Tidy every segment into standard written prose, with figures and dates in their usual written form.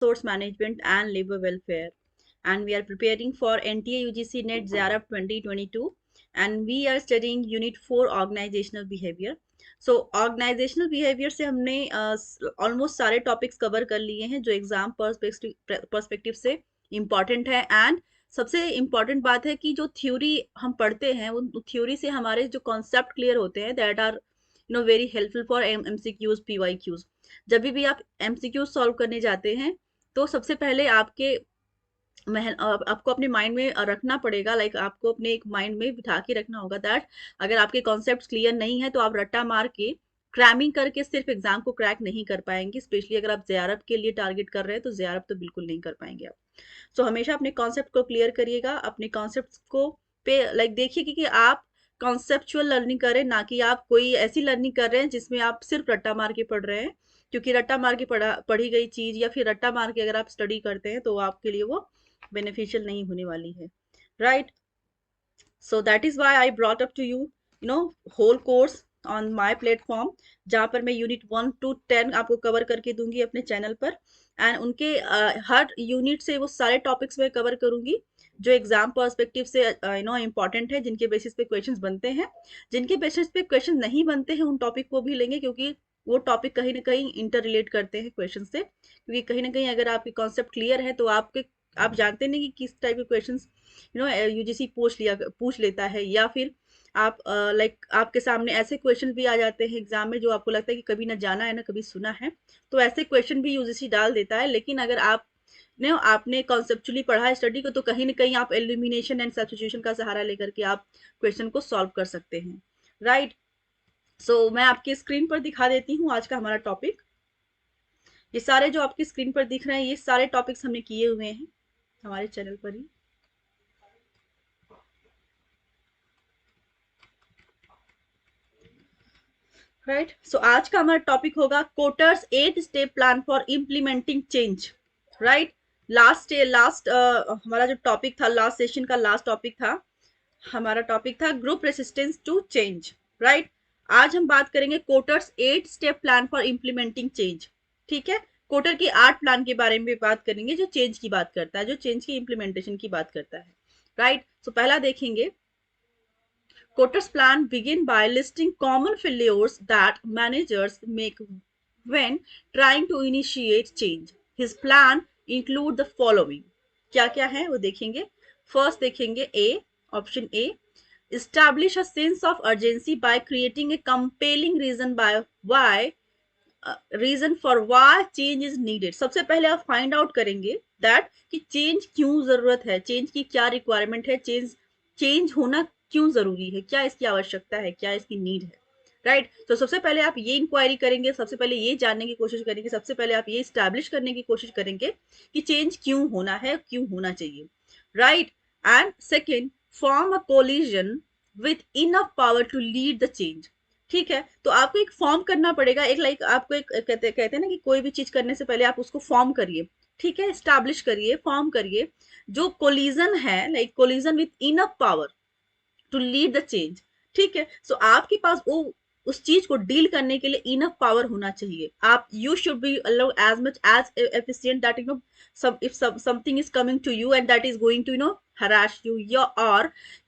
Resource Management and Labor Welfare, and we are preparing for NTA UGC NET JRF 2022, and we are studying Unit 4 Organizational Behavior. So organisational behaviour से हमने almost सारे topics cover कर लिए हैं जो exam perspective से important है। And सबसे इम्पॉर्टेंट बात है कि जो थ्योरी हम पढ़ते हैं वो थ्योरी से हमारे जो कॉन्सेप्ट क्लियर होते हैं that are very helpful for MCQs PYQs। जब भी आप MCQ सॉल्व करने जाते हैं तो सबसे पहले आपको अपने माइंड में रखना पड़ेगा, लाइक आपको अपने एक माइंड में बिठा के रखना होगा दैट अगर आपके कॉन्सेप्ट क्लियर नहीं है तो आप रट्टा मार के क्रैमिंग करके सिर्फ एग्जाम को क्रैक नहीं कर पाएंगे। स्पेशली अगर आप JRF के लिए टारगेट कर रहे हैं तो JRF तो बिल्कुल नहीं कर पाएंगे आप। सो हमेशा अपने कॉन्सेप्ट को क्लियर करिएगा, अपने कॉन्सेप्ट को पे लाइक देखिए कि आप कॉन्सेप्चुअल लर्निंग करें, ना कि आप कोई ऐसी लर्निंग कर रहे हैं जिसमें आप सिर्फ रट्टा मार के पढ़ रहे हैं। क्योंकि रट्टा मार के पढ़ी गई चीज या फिर रट्टा मार के अगर आप स्टडी करते हैं तो आपके लिए वो बेनिफिशियल नहीं होने वाली है, right. So that is why I brought up to whole course on my platform, जहाँ पर मैं यूनिट 1 to 10 आपको कवर करके दूंगी अपने चैनल पर। एंड उनके हर यूनिट से वो सारे टॉपिक्स मैं कवर करूंगी जो एग्जाम पर्सपेक्टिव से इंपॉर्टेंट है, जिनके बेसिस पे क्वेश्चंस बनते हैं। जिनके बेसिस पे क्वेश्चन नहीं बनते हैं उन टॉपिक को भी लेंगे, क्योंकि वो टॉपिक कहीं ना कहीं इंटर रिलेट करते हैं क्वेश्चन से। क्योंकि कहीं ना कहीं अगर आपके कॉन्सेप्ट क्लियर है तो आप जानते नहीं कि किस टाइप के क्वेश्चंस UGC पूछ लेता है, या फिर आप लाइक आपके सामने ऐसे क्वेश्चन भी आ जाते हैं एग्जाम में जो आपको लगता है कि कभी ना जाना है ना कभी सुना है, तो ऐसे क्वेश्चन भी UGC डाल देता है। लेकिन अगर आपने कॉन्सेप्चुअली पढ़ा है स्टडी को, तो कहीं ना कहीं आप एलिमिनेशन एंड सब्स्टिट्यूशन का सहारा लेकर के आप क्वेश्चन को सॉल्व कर सकते हैं, राइट। सो मैं आपकी स्क्रीन पर दिखा देती हूँ आज का हमारा टॉपिक। ये सारे जो आपकी स्क्रीन पर दिख रहे हैं ये सारे टॉपिक्स हमने किए हुए हैं हमारे चैनल पर ही, राइट। सो आज का हमारा टॉपिक होगा Kotter's 8 step plan for implementing change, right. Last हमारा जो टॉपिक था, लास्ट सेशन का लास्ट टॉपिक था, हमारा टॉपिक था group resistance to change, right. आज हम बात करेंगे Kotter's 8 step plan for implementing change, ठीक है। कोटर की 8 प्लान के बारे में बात करेंगे जो चेंज की बात करता है, जो चेंज की इम्प्लीमेंटेशन की बात करता है, राइट। सो पहला देखेंगे, Kotter's plan begin by listing common failures that managers make when trying to initiate change. His plan include the following. क्या क्या है वो देखेंगे। फर्स्ट देखेंगे A, option A, establish a sense of urgency by creating a compelling reason for why change is needed. सबसे पहले आप find out करेंगे दैट कि चेंज क्यों जरूरत है, चेंज की क्या रिक्वायरमेंट है, चेंज होना क्यों जरूरी है, क्या इसकी आवश्यकता है, क्या इसकी नीड है, राइट। तो सबसे पहले आप ये इंक्वायरी करेंगे, सबसे पहले ये जानने की कोशिश करेंगे, सबसे पहले आप ये स्टैब्लिश करने की कोशिश करेंगे कि चेंज क्यों होना है, क्यों होना चाहिए, right. And second, form a coalition with enough power to lead the change, ठीक है। तो आपको एक फॉर्म करना पड़ेगा, एक लाइक आपको एक कहते हैं ना कि कोई भी चीज करने से पहले आप उसको फॉर्म करिए, ठीक है, स्टैब्लिश करिए, फॉर्म करिए। जो कोलिजन है, like coalition with enough power to lead the change, ठीक है। सो आपके पास वो उस चीज को डील करने के लिए इनफ पावर होना चाहिए। आप you should be as much as efficient that if something is coming to you and that is going to harass you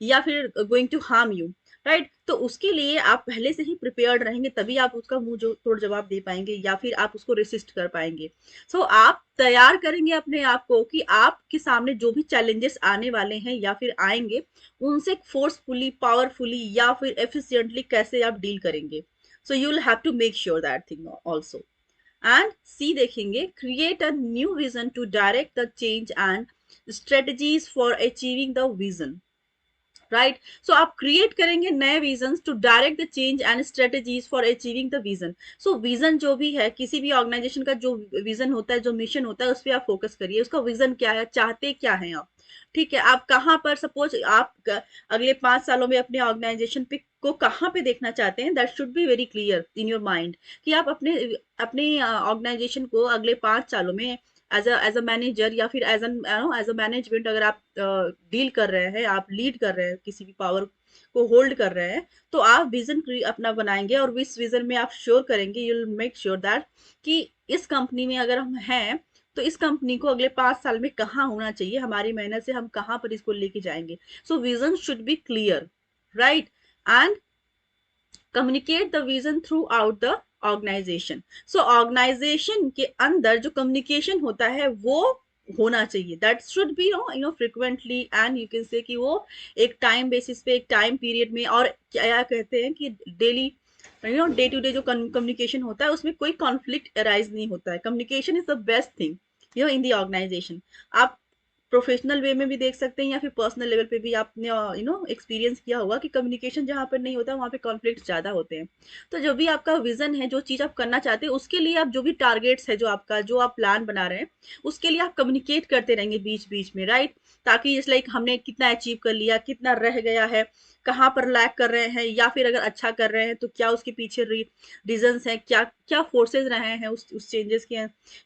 या फिर going to harm you, right. तो उसके लिए आप पहले से ही प्रिपेयर्ड रहेंगे, तभी आप उसका मुंह जो तोड़ जवाब दे पाएंगे या फिर आप उसको रेसिस्ट कर पाएंगे। सो आप तैयार करेंगे अपने आप को कि आपके सामने जो भी चैलेंजेस आने वाले हैं या फिर आएंगे उनसे फोर्सफुली, पावरफुली या फिर एफिशिएंटली कैसे आप डील करेंगे। So you will have to make sure that thing also. And see देखेंगे, create a new vision to direct the change and strategies for achieving the vision, right. So आप create करेंगे नए vision to direct the change and strategies for achieving the vision. So vision जो भी है, किसी भी organisation का जो विजन होता है, जो मिशन होता है, उस पर आप फोकस करिए। उसका विजन क्या है, चाहते क्या है आप, ठीक है। आप कहाँ पर, सपोज आप अगले 5 सालों में अपने ऑर्गेनाइजेशन पे को कहाँ पे देखना चाहते हैं, that should be very clear in your mind कि आप अपने ऑर्गेनाइजेशन को अगले 5 सालों में एज अ मैनेजर या फिर एज अ मैनेजमेंट अगर आप डील कर रहे हैं, आप लीड कर रहे हैं, किसी भी पावर को होल्ड कर रहे हैं, तो आप विजन अपना बनाएंगे और इस विजन में आप श्योर करेंगे, you will make sure that कि इस कंपनी में अगर हम हैं तो इस कंपनी को अगले 5 साल में कहाँ होना चाहिए, हमारी मेहनत से हम कहाँ पर इसको लेके जाएंगे. So vision should be clear, right. And communicate the vision throughout the organisation. So organisation के अंदर जो कम्युनिकेशन होता है वो होना चाहिए. That should be frequently, and you can say कि वो एक टाइम बेसिस पे, एक टाइम पीरियड में, और क्या कहते हैं कि डेली डे टू डे जो कम्युनिकेशन होता है उसमें कोई कॉन्फ्लिक्ट अराइज नहीं होता है. Communication is the best thing in the organisation. आप प्रोफेशनल वे में भी देख सकते हैं या फिर पर्सनल लेवल पे भी आपने एक्सपीरियंस किया होगा कि कम्युनिकेशन जहाँ पर नहीं होता वहाँ पे कॉन्फ्लिक्ट ज़्यादा होते हैं. तो जो भी आपका विजन है, जो चीज़ आप करना चाहते हैं, उसके लिए आप जो भी टारगेट्स है, जो आपका जो आप प्लान बना रहे हैं, उसके लिए आप कम्युनिकेट करते रहेंगे बीच बीच में, राइट. ताकि इस लाइक हमने कितना अचीव कर लिया, कितना रह गया है, कहाँ पर लैक कर रहे हैं, या फिर अगर अच्छा कर रहे हैं तो क्या उसके पीछे रीजंस हैं, क्या क्या फोर्सेज रहे हैं उस चेंजेस के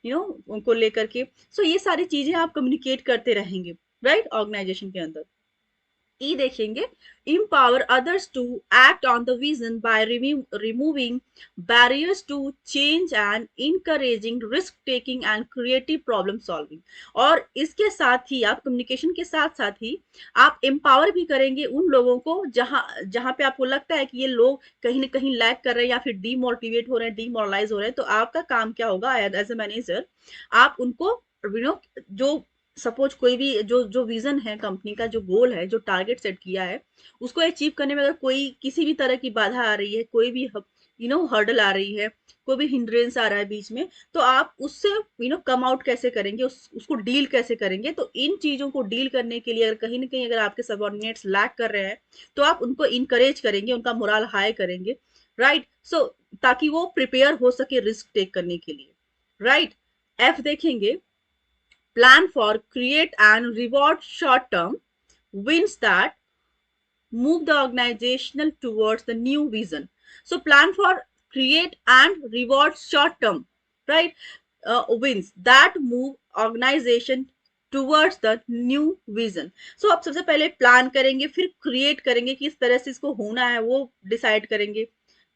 उनको लेकर के. सो ये सारी चीजें आप कम्युनिकेट करते रहेंगे, राइट, ऑर्गेनाइजेशन के अंदर. ई देखेंगे, empower others to act on the vision by removing barriers to change and encouraging risk taking and creative problem solving. और इसके साथ ही आप कम्युनिकेशन के साथ साथ ही आप एम्पावर भी करेंगे उन लोगों को जहां जहां पे आपको लगता है कि ये लोग कहीं ना कहीं लैग कर रहे हैं या फिर डीमोटिवेट हो रहे हैं, डीमोरलाइज हो रहे हैं. तो आपका काम क्या होगा एज ए मैनेजर, आप उनको जो सपोज कोई भी जो जो विजन है, कंपनी का जो गोल है, जो टारगेट सेट किया है, उसको अचीव करने में अगर कोई किसी भी तरह की बाधा आ रही है, कोई भी हर्डल आ रही है, कोई भी हिंड्रेंस आ रहा है बीच में, तो आप उससे कम आउट कैसे करेंगे, उसको डील कैसे करेंगे. तो इन चीजों को डील करने के लिए अगर कहीं ना कहीं अगर आपके सबऑर्डिनेट्स लैक कर रहे हैं, तो आप उनको इनकरेज करेंगे, उनका मोरल हाई करेंगे, राइट. सो ताकि वो प्रिपेयर हो सके रिस्क टेक करने के लिए, राइट. एफ देखेंगे, plan for, create and reward short-term wins that move the organizational towards the new vision. So plan for, create and reward short-term, right, wins that move organization towards the new vision. So आप सबसे पहले plan करेंगे, फिर create करेंगे कि इस तरह से इसको होना है वो डिसाइड करेंगे,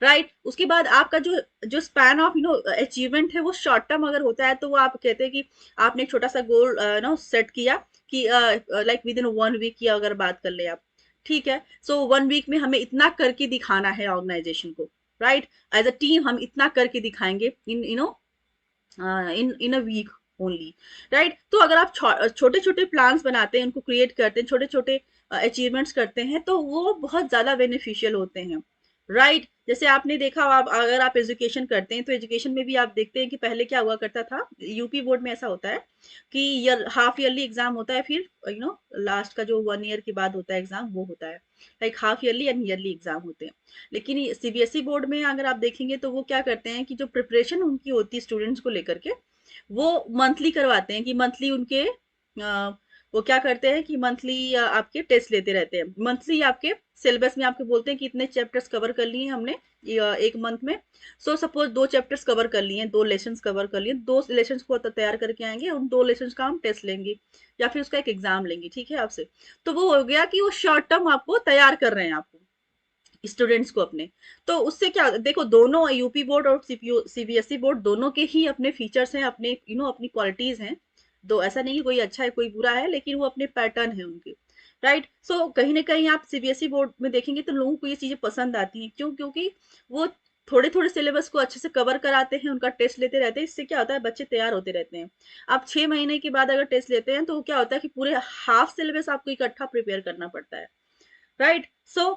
राइट. उसके बाद आपका जो जो स्पैन ऑफ अचीवमेंट है वो शॉर्ट टर्म अगर होता है तो वो आप कहते हैं कि आपने एक छोटा सा गोल सेट किया कि लाइक विद इन 1 वीक की अगर बात कर ले आप, ठीक है. सो 1 वीक में हमें इतना करके दिखाना है ऑर्गेनाइजेशन को, राइट. एज अ टीम हम इतना करके दिखाएंगे इन इन अ वीक ओनली, राइट. तो अगर आप छोटे छोटे प्लान्स बनाते हैं, उनको क्रिएट करते हैं, छोटे छोटे अचीवमेंट्स करते हैं, तो वो बहुत ज्यादा बेनिफिशियल होते हैं, राइट. जैसे आपने देखा, आप अगर आप एजुकेशन करते हैं तो एजुकेशन में भी आप देखते हैं कि पहले क्या हुआ करता था, यूपी बोर्ड में ऐसा होता है कि हाफ ईयरली एग्जाम होता है, फिर लास्ट का जो 1 ईयर के बाद होता है एग्जाम, वो होता है like half yearly and yearly exam होते हैं. लेकिन सीबीएसई बोर्ड में अगर आप देखेंगे तो वो क्या करते हैं कि जो प्रिपरेशन उनकी होती है स्टूडेंट्स को लेकर के, वो मंथली करवाते हैं कि मंथली उनके वो क्या करते हैं कि मंथली आपके टेस्ट लेते रहते हैं. मंथली आपके सिलेबस में आपके बोलते हैं कि इतने चैप्टर्स कवर कर लिए हमने एक मंथ में. सो सपोज 2 चैप्टर्स कवर कर लिए, 2 लेसन कवर कर लिए, 2 लेसन को तैयार करके आएंगे, उन 2 लेसन का हम टेस्ट लेंगे या फिर उसका एक एग्जाम लेंगे, ठीक है, आपसे. तो वो हो गया कि वो शॉर्ट टर्म आपको तैयार कर रहे हैं, आपको स्टूडेंट्स को अपने. तो उससे क्या देखो, दोनों यूपी बोर्ड और सीबीएसई बोर्ड दोनों के ही अपने फीचर्स हैं, अपने अपनी क्वालिटीज हैं. दो ऐसा नहीं कि कोई अच्छा है कोई बुरा है, लेकिन वो अपने पैटर्न है उनके, राइट. सो कहीं ना कहीं आप सीबीएसई बोर्ड में देखेंगे तो लोगों को ये चीजें पसंद आती हैं. क्यों? क्योंकि वो थोड़े थोड़े सिलेबस को अच्छे से कवर कराते हैं, उनका टेस्ट लेते रहते हैं. इससे क्या होता है, बच्चे तैयार होते रहते हैं. आप 6 महीने के बाद अगर टेस्ट लेते हैं तो क्या होता है कि पूरे हाफ सिलेबस आपको इकट्ठा प्रिपेयर करना पड़ता है, राइट. सो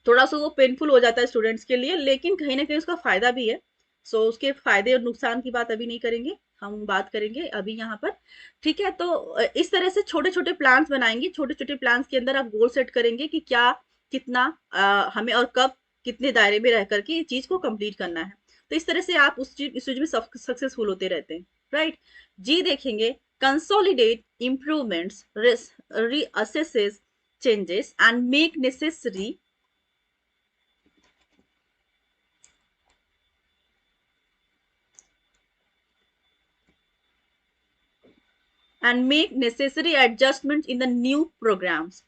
थोड़ा सा वो पेनफुल हो जाता है स्टूडेंट्स के लिए, लेकिन कहीं ना कहीं उसका फायदा भी है. सो उसके फायदे और नुकसान की बात अभी नहीं करेंगे, हम बात करेंगे अभी यहाँ पर, ठीक है. तो इस तरह से छोटे छोटे प्लान्स बनाएंगे, छोटे छोटे प्लान्स के अंदर आप गोल सेट करेंगे कि क्या कितना हमें और कब कितने दायरे में रह करके ये चीज को कंप्लीट करना है. तो इस तरह से आप इस चीज में सक्सेसफुल होते रहते हैं, राइट. जी देखेंगे, consolidate improvements, reassesses changes and make necessary and make necessary adjustments in the new programs.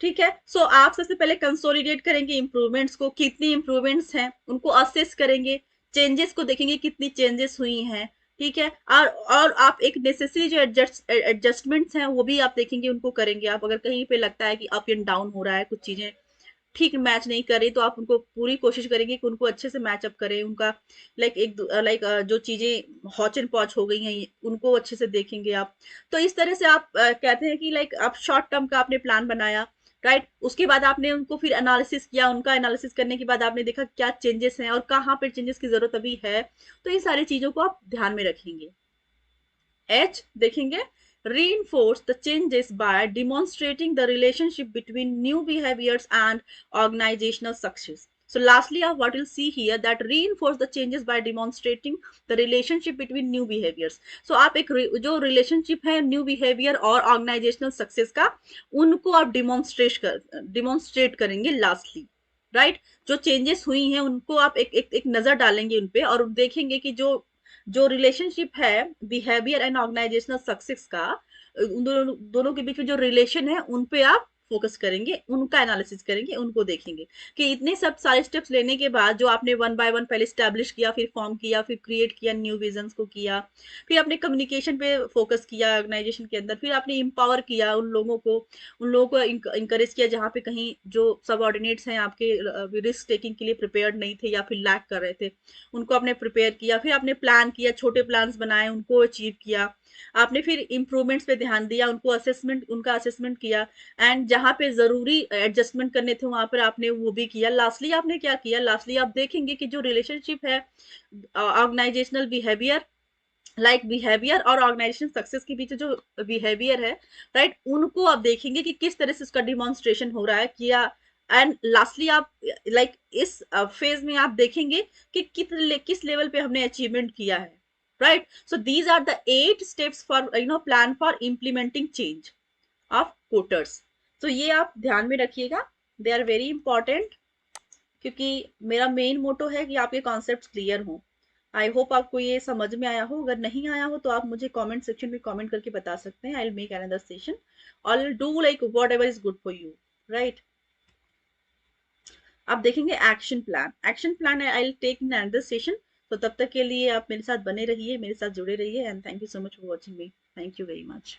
ठीक है. सो आप सबसे पहले कंसोलिडेट करेंगे इंप्रूवमेंट्स को, कितनी इंप्रूवमेंट्स हैं उनको असेस करेंगे, चेंजेस को देखेंगे कितनी चेंजेस हुई हैं, ठीक है। और आप एक नेसेसरी जो एडजस्टमेंट्स हैं वो भी आप देखेंगे, उनको करेंगे आप। अगर कहीं पे लगता है कि अप एंड डाउन हो रहा है, कुछ चीजें ठीक मैच नहीं कर रही, तो आप उनको पूरी कोशिश करेंगे कि उनको अच्छे से मैच अप करें। उनका लाइक जो चीजें हॉच एंड पॉच हो गई हैं उनको अच्छे से देखेंगे आप। तो इस तरह से आप कहते हैं कि लाइक आप शॉर्ट टर्म का आपने प्लान बनाया, राइट। उसके बाद आपने उनको फिर एनालिसिस किया, उनका एनालिसिस करने के बाद आपने देखा क्या चेंजेस हैं और कहाँ पे चेंजेस की जरूरत अभी है। तो ये सारी चीजों को आप ध्यान में रखेंगे। H देखेंगे, reinforce the changes by demonstrating the relationship between new behaviors and organizational success. So lastly, what you'll see here that reinforce the changes by demonstrating the relationship between new behaviors. So आप एक जो relationship है new behavior और organizational success का, उनको आप demonstrate करेंगे lastly, right. जो चेंजेस हुई हैं उनको आप एक नजर डालेंगे उनपे, और देखेंगे कि जो रिलेशनशिप है बिहेवियर एंड ऑर्गेनाइजेशनल सक्सेस का, उन दोनों के बीच में जो रिलेशन है उन पे आप फोकस करेंगे, उनका एनालिसिस करेंगे, उनको देखेंगे कि इतने सब सारे स्टेप्स लेने के बाद जो आपने वन बाय वन पहले स्टैब्लिश किया, फिर फॉर्म किया, फिर क्रिएट किया, न्यू विजन्स को किया, फिर आपने कम्युनिकेशन पे फोकस किया ऑर्गेनाइजेशन के अंदर, फिर आपने इम्पावर किया उन लोगों को इंकरेज किया जहाँ पे कहीं जो सबऑर्डिनेट्स हैं आपके रिस्क टेकिंग के लिए प्रिपेयर्ड नहीं थे या फिर लैक कर रहे थे, उनको आपने प्रिपेयर किया, फिर आपने प्लान किया, छोटे प्लान्स बनाए, उनको अचीव किया। आपने फिर इम्प्रूवमेंट्स पे ध्यान दिया, उनका असेसमेंट किया, एंड जहाँ पे जरूरी एडजस्टमेंट करने थे वहां पर आपने वो भी किया। लास्टली आपने क्या किया, लास्टली आप देखेंगे कि जो रिलेशनशिप है ऑर्गेनाइजेशनल बिहेवियर और ऑर्गेनाइजेशन सक्सेस के बीच जो बिहेवियर है, राइट, उनको आप देखेंगे कि किस तरह से उसका डिमॉन्स्ट्रेशन हो रहा है किया। एंड लास्टली आप लाइक इस फेज में आप देखेंगे कि किस लेवल पे हमने अचीवमेंट किया है, right. So these are the 8 steps for plan for implementing change of Kotter's. तो ये आप ध्यान में रखिएगा, दे आर वेरी इंपॉर्टेंट, क्योंकि मेरा मेन मोटो है कि आपके कॉन्सेप्ट क्लियर हों। आई होप आपको ये समझ में आया हो। अगर नहीं आया हो तो आप मुझे कमेंट सेक्शन में कमेंट करके बता सकते हैं। I will make another session, I will do like whatever is good for you, right. आप देखेंगे action plan I will take in another session. तो तब तक के लिए आप मेरे साथ बने रहिए, मेरे साथ जुड़े रहिए, and thank you so much for watching me. Thank you very much.